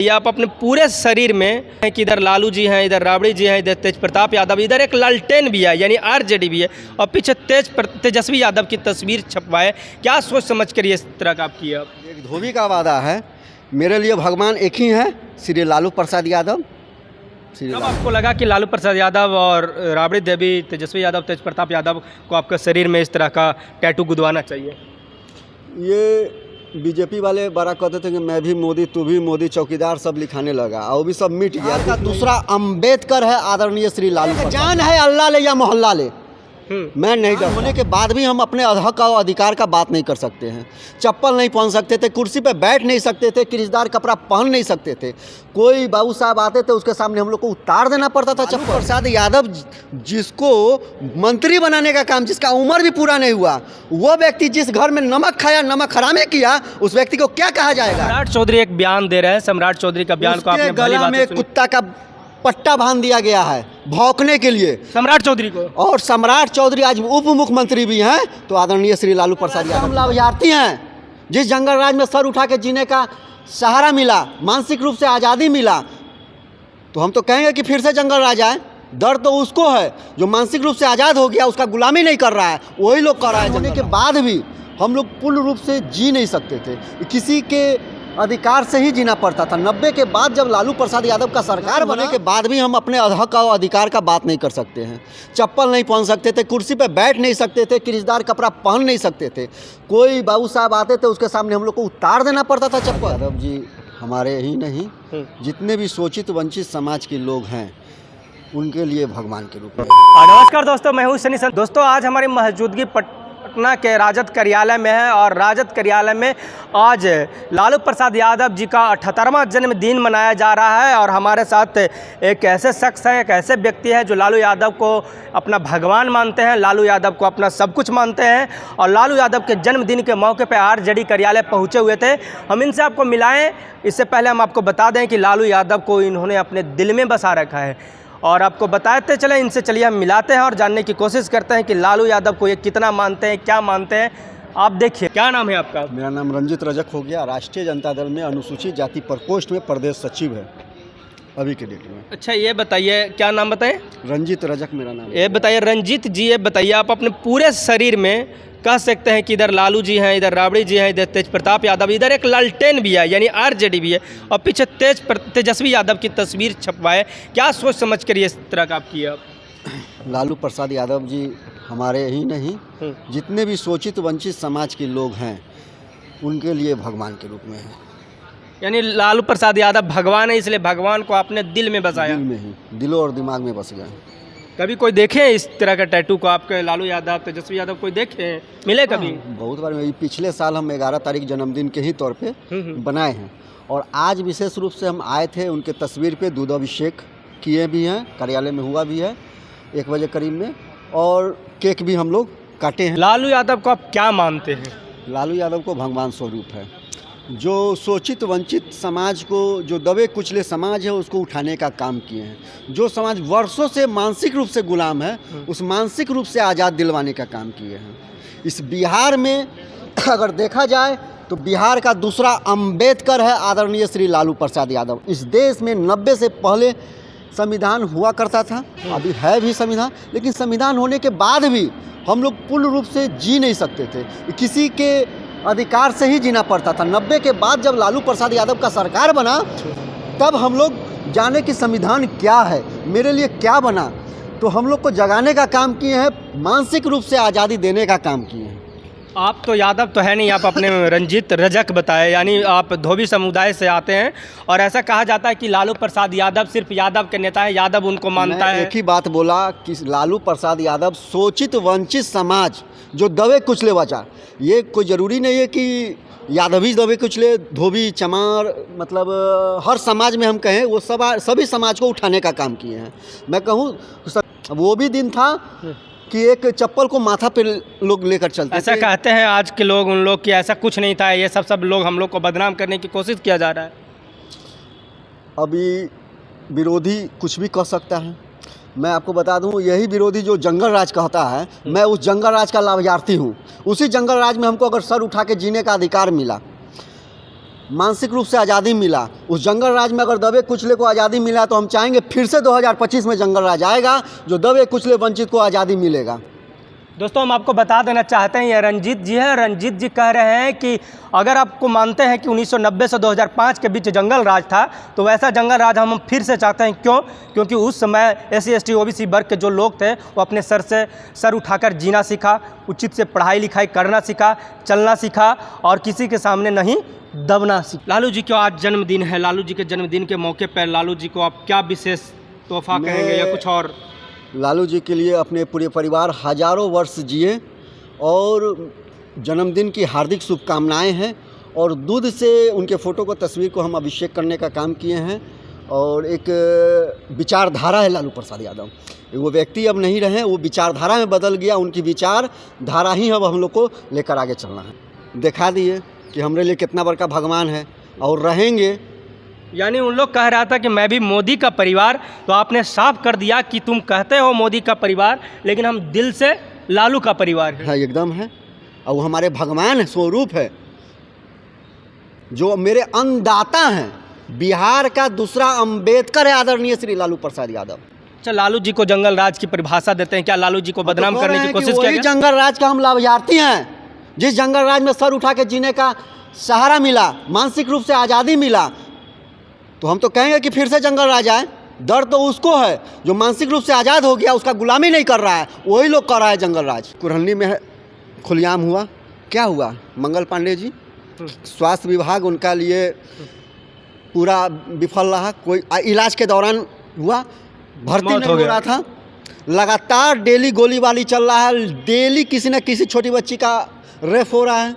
ये आप अपने पूरे शरीर में कि इधर लालू जी हैं, इधर राबड़ी जी हैं, इधर तेज प्रताप यादव, इधर एक लालटेन भी है यानी आरजेडी भी है और पीछे तेजस्वी यादव की तस्वीर छपवाए। क्या सोच समझ कर ये इस तरह का आप किया? एक धोबी का वादा है, मेरे लिए भगवान एक ही है, श्री लालू प्रसाद यादव। कब आपको लगा कि लालू प्रसाद यादव और राबड़ी देवी, तेजस्वी यादव, तेज प्रताप यादव को आपके शरीर में इस तरह का टैटू गुदवाना चाहिए? ये बीजेपी वाले बड़ा कहते थे कि मैं भी मोदी, तू भी मोदी, चौकीदार सब लिखाने लगा और भी सब मिट गया। का दूसरा अम्बेडकर है, आदरणीय श्री लालू। जान है अल्लाह ले या मोहल्ला ले, मैं नहीं डर होने के बाद भी हम अपने हक और अधिकार का बात नहीं कर सकते हैं। चप्पल नहीं पहन सकते थे, कुर्सी पे बैठ नहीं सकते थे, किरदार कपड़ा पहन नहीं सकते थे। कोई बाबू साहब आते थे उसके सामने हम लोग को उतार देना पड़ता था चप्पल। प्रसाद यादव जिसको मंत्री बनाने का काम, जिसका उम्र भी पूरा नहीं हुआ, वो व्यक्ति जिस घर में नमक खाया, नमक हरामे किया, उस व्यक्ति को क्या कहा जाएगा? सम्राट चौधरी एक बयान दे रहे हैं। सम्राट चौधरी का बयान को आपने गला में कुत्ता का पट्टा बांध दिया गया है भौंकने के लिए, सम्राट चौधरी को। और सम्राट चौधरी आज उप मुख्यमंत्री भी हैं, तो आदरणीय श्री लालू प्रसाद यादव हम लाभार्थी हैं। जिस जंगल राज में सर उठा के जीने का सहारा मिला, मानसिक रूप से आज़ादी मिला, तो हम तो कहेंगे कि फिर से जंगल राज आए। डर तो उसको है जो मानसिक रूप से आज़ाद हो गया, उसका गुलामी नहीं कर रहा है, वही लोग कर रहा है। होने के बाद भी हम लोग पूर्ण रूप से जी नहीं सकते थे, किसी के अधिकार से ही जीना पड़ता था। 90 के बाद जब लालू प्रसाद यादव का सरकार बनने के बाद भी हम अपने हक और अधिकार का बात नहीं कर सकते हैं। चप्पल नहीं पहन सकते थे, कुर्सी पे बैठ नहीं सकते थे, किरदार कपड़ा पहन नहीं सकते थे। कोई बाबू साहब आते थे उसके सामने हम लोग को उतार देना पड़ता था चप्पल। यादव जी हमारे ही नहीं, जितने भी शोषित वंचित समाज के लोग हैं उनके लिए भगवान के रूप में। नमस्कार दोस्तों, मैं हूँ सनी सन। दोस्तों आज हमारी मौजूदगी पटना के राजद कार्यालय में है और राजद कार्यालय में आज लालू प्रसाद यादव जी का 78वां जन्मदिन मनाया जा रहा है और हमारे साथ एक ऐसे शख्स हैं, एक ऐसे व्यक्ति हैं जो लालू यादव को अपना भगवान मानते हैं, लालू यादव को अपना सब कुछ मानते हैं और लालू यादव के जन्मदिन के मौके पर आरजेडी कार्यालय पहुँचे हुए थे। हम इनसे आपको मिलाएँ। इससे पहले हम आपको बता दें कि लालू यादव को इन्होंने अपने दिल में बसा रखा है और आपको बताते चले। इनसे चलिए हम मिलाते हैं और जानने की कोशिश करते हैं कि लालू यादव को ये कितना मानते हैं, क्या मानते हैं। आप देखिए, क्या नाम है आपका? मेरा नाम रंजित रजक हो गया, राष्ट्रीय जनता दल में अनुसूचित जाति प्रकोष्ठ में प्रदेश सचिव है अभी के डेट में। अच्छा ये बताइए, क्या नाम बताएं? रंजित रजक मेरा नाम। ये बताइए रंजित जी, ये बताइए आप अपने पूरे शरीर में कह सकते हैं कि इधर लालू जी हैं, इधर राबड़ी जी हैं, इधर तेज प्रताप यादव, इधर एक लालटेन भी है यानी आरजेडी भी है और पीछे तेजस्वी यादव की तस्वीर छपवाए। क्या सोच समझ कर ये इस तरह का आप किया? लालू प्रसाद यादव जी हमारे ही नहीं, जितने भी शोषित वंचित समाज के लोग हैं उनके लिए भगवान के रूप में है। यानी लालू प्रसाद यादव भगवान है, इसलिए भगवान को आपने दिल में बसाया। दिल में ही, दिलों और दिमाग में बस गया। कभी कोई देखे इस तरह का टैटू को आपके लालू यादव, तेजस्वी यादव कोई देखे मिले कभी? बहुत बार। पिछले साल हम 11 तारीख जन्मदिन के ही तौर पे बनाए हैं और आज विशेष रूप से हम आए थे उनके तस्वीर पे दूध अभिषेक किए भी हैं, कार्यालय में हुआ भी है 1 बजे करीब में, और केक भी हम लोग काटे हैं। लालू यादव को आप क्या मानते हैं? लालू यादव को भगवान स्वरूप है, जो शोषित वंचित समाज को, जो दबे कुचले समाज है उसको उठाने का काम किए हैं। जो समाज वर्षों से मानसिक रूप से गुलाम है उस मानसिक रूप से आज़ाद दिलवाने का काम किए हैं। इस बिहार में अगर देखा जाए तो बिहार का दूसरा अम्बेडकर है, आदरणीय श्री लालू प्रसाद यादव। इस देश में 90 से पहले संविधान हुआ करता था, अभी है भी संविधान, लेकिन संविधान होने के बाद भी हम लोग पूर्ण रूप से जी नहीं सकते थे, किसी के अधिकार से ही जीना पड़ता था। 90 के बाद जब लालू प्रसाद यादव का सरकार बना तब हम लोग जाने कि संविधान क्या है, मेरे लिए क्या बना, तो हम लोग को जगाने का काम किए हैं, मानसिक रूप से आज़ादी देने का काम किए हैं। आप तो यादव तो है नहीं, आप अपने रंजित रजक बताए, यानी आप धोबी समुदाय से आते हैं और ऐसा कहा जाता है कि लालू प्रसाद यादव सिर्फ यादव के नेता हैं, यादव उनको मानता है। एक ही बात बोला कि लालू प्रसाद यादव शोषित वंचित समाज, जो दबे कुचले बचा, ये कोई ज़रूरी नहीं है कि यादवी दबे कुचले, धोबी, चमार, मतलब हर समाज में हम कहें वो सभी समाज को उठाने का काम किए हैं। मैं कहूँ वो भी दिन था कि एक चप्पल को माथा पे लोग लेकर चलते ऐसा थे। कहते हैं आज के लोग, उन लोग की ऐसा कुछ नहीं था, ये सब लोग हम लोग को बदनाम करने की कोशिश किया जा रहा है। अभी विरोधी कुछ भी कह सकता है। मैं आपको बता दूं, यही विरोधी जो जंगल राज कहता है, मैं उस जंगल राज का लाभार्थी हूं। उसी जंगल राज में हमको अगर सर उठा के जीने का अधिकार मिला मानसिक रूप से आज़ादी मिला, उस जंगल राज में अगर दबे कुचले को आज़ादी मिला तो हम चाहेंगे फिर से 2025 में जंगल राज आएगा, जो दबे कुचले वंचित को आज़ादी मिलेगा। दोस्तों हम आपको बता देना चाहते हैं, ये रंजीत जी हैं। रंजीत जी कह रहे हैं कि अगर आपको मानते हैं कि 1990 से 2005 के बीच जंगल राज था, तो वैसा जंगल राज हम फिर से चाहते हैं। क्यों? क्योंकि उस समय SC ST OBC वर्ग के जो लोग थे वो अपने सर से सर उठाकर जीना सीखा, उचित से पढ़ाई लिखाई करना सीखा, चलना सीखा और किसी के सामने नहीं दबना सीखा। लालू जी का आज जन्मदिन है। लालू जी के जन्मदिन के मौके पर लालू जी को आप क्या विशेष तोहफा कहेंगे या कुछ और? लालू जी के लिए अपने पूरे परिवार हजारों वर्ष जिए और जन्मदिन की हार्दिक शुभकामनाएं हैं। और दूध से उनके फ़ोटो को, तस्वीर को हम अभिषेक करने का काम किए हैं। और एक विचारधारा है लालू प्रसाद यादव, वो व्यक्ति अब नहीं रहे, वो विचारधारा में बदल गया। उनकी विचारधारा ही अब हम लोग को लेकर आगे चलना है। दिखा दिए कि हमारे लिए कितना बड़का भगवान है और रहेंगे। यानी उन लोग कह रहा था कि मैं भी मोदी का परिवार, तो आपने साफ कर दिया कि तुम कहते हो मोदी का परिवार, लेकिन हम दिल से लालू का परिवार है। हाँ, एकदम है। और वो हमारे भगवान स्वरूप है, जो मेरे अन्नदाता हैं। बिहार का दूसरा अंबेडकर है आदरणीय श्री लालू प्रसाद यादव। अच्छा, लालू जी को जंगल राज की परिभाषा देते हैं क्या? लालू जी को बदनाम करने की कोशिश किया गया? जंगल राज का हम लाभार्थी हैं, जिस जंगल राज में सर उठा के जीने का सहारा मिला, मानसिक रूप से आज़ादी मिला, तो हम तो कहेंगे कि फिर से जंगल राज आए। डर तो उसको है जो मानसिक रूप से आज़ाद हो गया, उसका गुलामी नहीं कर रहा है, वही लोग कर रहा है जंगल राज। कुरहनी में खुलेआम हुआ, क्या हुआ? मंगल पांडे जी, स्वास्थ्य विभाग उनका लिए पूरा विफल रहा। कोई इलाज के दौरान हुआ, भर्ती नहीं हो रहा था। लगातार डेली गोलीबारी चल रहा है, डेली किसी न किसी छोटी बच्ची का रेप हो रहा है।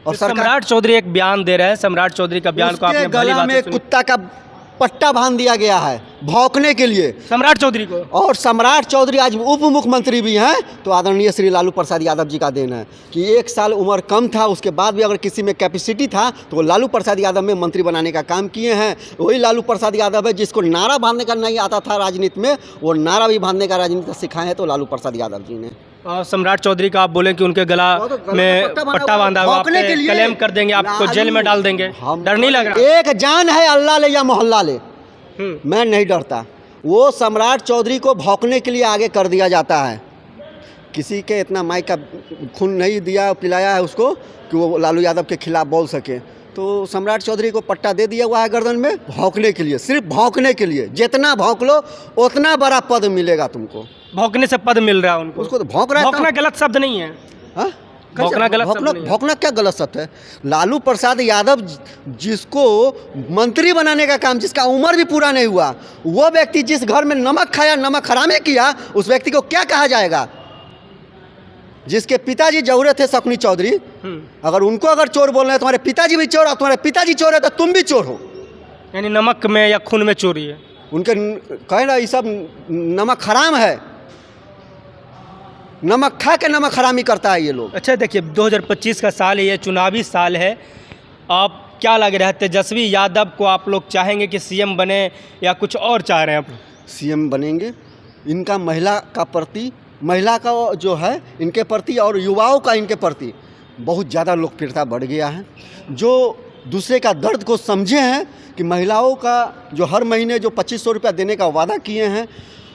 और सम्राट चौधरी एक बयान दे रहे हैं। सम्राट चौधरी का बयान को आपने भली बात में कुत्ता का पट्टा बांध दिया गया है भौंकने के लिए, सम्राट चौधरी को। और सम्राट चौधरी आज उप मुख्यमंत्री भी हैं, तो आदरणीय श्री लालू प्रसाद यादव जी का देन है कि 1 साल उम्र कम था, उसके बाद भी अगर किसी में कैपेसिटी था तो वो लालू प्रसाद यादव में मंत्री बनाने का काम किए हैं। वही लालू प्रसाद यादव है जिसको नारा बांधने का नहीं आता था राजनीति में, वो नारा भी बांधने का राजनीति सिखाए हैं तो लालू प्रसाद यादव जी ने। सम्राट चौधरी का आप बोले कि उनके गला में पट्टा बांधा हुआ, आप क्लेम कर देंगे, आपको जेल में डाल देंगे, डर नहीं लग रहा? एक जान है, अल्लाह ले या मोहल्ला ले, मैं नहीं डरता। वो सम्राट चौधरी को भौंकने के लिए आगे कर दिया जाता है। किसी के इतना माई का खून नहीं दिया, पिलाया है उसको कि वो लालू यादव के खिलाफ बोल सके, तो सम्राट चौधरी को पट्टा दे दिया हुआ है गर्दन में, भौंकने के लिए, सिर्फ भौंकने के लिए। जितना भौंक लो उतना बड़ा पद मिलेगा तुमको। भौंकने से पद मिल रहा है उनको, उसको तो भौंक रहा है। भौंकना गलत शब्द नहीं है। हाँ, भौंकना गलत शब्द नहीं है। भौंकना क्या गलत शब्द है? लालू प्रसाद यादव जिसको मंत्री बनाने का काम, जिसका उम्र भी पूरा नहीं हुआ, वो व्यक्ति जिस घर में नमक खाया, नमक हरामे किया, उस व्यक्ति को क्या कहा जाएगा? जिसके पिताजी जौहरे थे शकुनी चौधरी, अगर उनको अगर चोर बोल रहे हैं, तुम्हारे पिताजी भी चोर और तुम्हारे पिताजी चोर है तो तुम भी चोर हो। यानी नमक में या खून में चोरी है। उनके कह रहा ये सब नमक हराम है, नमक खा के नमक हरामी करता है ये लोग। अच्छा देखिए, 2025 का साल है, ये चुनावी साल है। आप क्या लग रहा है, तेजस्वी यादव को आप लोग चाहेंगे कि CM बने या कुछ और चाह रहे हैं आप? CM बनेंगे। इनका महिला का प्रति, महिला का जो है इनके प्रति और युवाओं का इनके प्रति बहुत ज़्यादा लोकप्रियता बढ़ गया है। जो दूसरे का दर्द को समझे हैं कि महिलाओं का जो हर महीने जो 2500 रुपया देने का वादा किए हैं,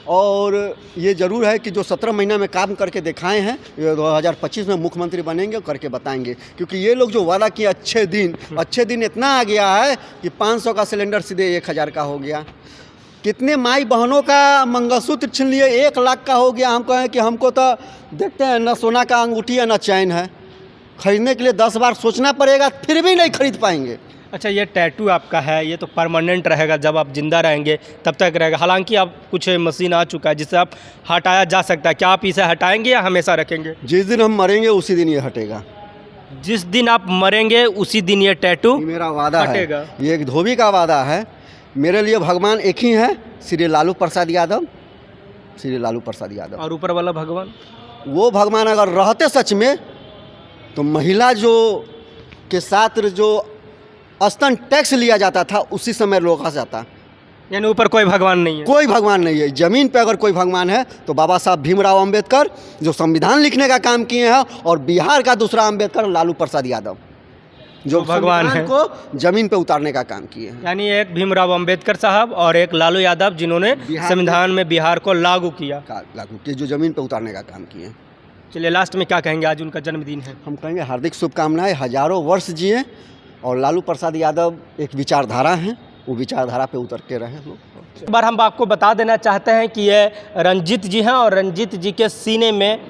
और ये ज़रूर है कि जो 17 महीना में काम करके दिखाए हैं, ये 2025 में मुख्यमंत्री बनेंगे और करके बताएंगे। क्योंकि ये लोग जो वादा किए, अच्छे दिन इतना आ गया है कि 500 का सिलेंडर सीधे 1000 का हो गया। कितने माई बहनों का मंगलसूत्र छीन लिए, 1 लाख का हो गया। हम कहें कि हमको तो देखते हैं न सोना का अंगूठी है न चैन है, खरीदने के लिए 10 बार सोचना पड़ेगा, फिर भी नहीं खरीद पाएंगे। अच्छा, ये टैटू आपका है, ये तो परमानेंट रहेगा, जब आप जिंदा रहेंगे तब तक रहेगा। हालांकि अब कुछ मशीन आ चुका है जिससे आप हटाया जा सकता है, क्या आप इसे हटाएंगे या हमेशा रखेंगे? जिस दिन हम मरेंगे उसी दिन ये हटेगा। जिस दिन आप मरेंगे उसी दिन ये टैटू मेरा वादा हटेगा। है, ये एक धोबी का वादा है। मेरे लिए भगवान एक ही है, श्री लालू प्रसाद यादव, श्री लालू प्रसाद यादव। और ऊपर वाला भगवान, वो भगवान अगर रहते सच में, तो महिला जो के साथ जो स्तन टैक्स लिया जाता था उसी समय रोका जाता। यानी ऊपर कोई भगवान नहीं है? कोई भगवान नहीं है। ज़मीन पे अगर कोई भगवान है तो बाबा साहब भीमराव अंबेडकर, जो संविधान लिखने का काम किए हैं, और बिहार का दूसरा अंबेडकर लालू प्रसाद यादव। जो भगवान संविधान हैं। को जमीन पे उतारने का काम किए हैं। यानी एक भीमराव अंबेडकर साहब और एक लालू यादव जिन्होंने बिहार संविधान में बिहार को लागू किया। लागू किए, जो जमीन पे उतारने का काम किए हैं। चलिए लास्ट में क्या कहेंगे, आज उनका जन्मदिन है। हम कहेंगे हार्दिक शुभकामनाएं, हजारों वर्ष जिए और लालू प्रसाद यादव एक विचारधारा हैं, वो विचारधारा पे उतर के रहे लोग। एक बार हम आपको बता देना चाहते हैं कि ये रंजीत जी हैं और रंजीत जी के सीने में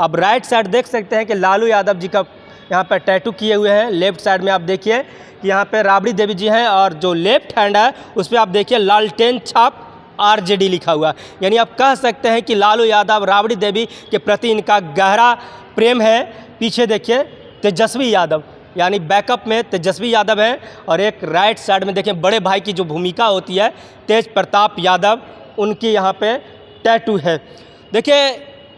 आप राइट साइड देख सकते हैं कि लालू यादव जी का यहाँ पर टैटू किए हुए हैं। लेफ्ट साइड में आप देखिए कि यहाँ पे राबड़ी देवी जी हैं और जो लेफ्ट हैंड है उस पर आप देखिए लालटेन छाप RJD लिखा हुआ। यानी आप कह सकते हैं कि लालू यादव राबड़ी देवी के प्रति इनका गहरा प्रेम है। पीछे देखिए तेजस्वी यादव, यानी बैकअप में तेजस्वी यादव हैं और एक राइट साइड में देखिए बड़े भाई की जो भूमिका होती है तेज प्रताप यादव, उनकी यहाँ पे टैटू है। देखिए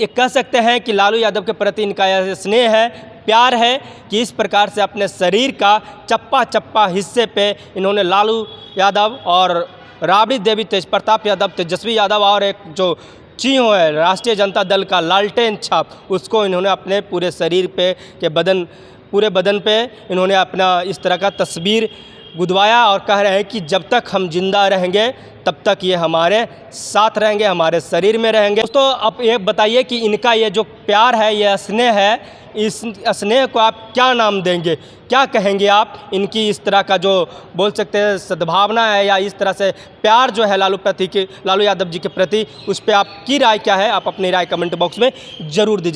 ये कह सकते हैं कि लालू यादव के प्रति इनका यह स्नेह है, प्यार है कि इस प्रकार से अपने शरीर का चप्पा चप्पा हिस्से पे इन्होंने लालू यादव और राबड़ी देवी, तेज प्रताप यादव, तेजस्वी यादव और एक जो चिन्ह है राष्ट्रीय जनता दल का लालटेन छाप, उसको इन्होंने अपने पूरे शरीर पे के पूरे बदन पे इन्होंने अपना इस तरह का तस्वीर गुदवाया और कह रहे हैं कि जब तक हम जिंदा रहेंगे तब तक ये हमारे साथ रहेंगे, हमारे शरीर में रहेंगे। दोस्तों आप ये बताइए कि इनका ये जो प्यार है, ये स्नेह है, इस स्नेह को आप क्या नाम देंगे, क्या कहेंगे आप? इनकी इस तरह का जो बोल सकते हैं सद्भावना है या इस तरह से प्यार जो है लालू यादव जी के प्रति, उस पर आपकी राय क्या है? आप अपनी राय कमेंट बॉक्स में ज़रूर दीजिए।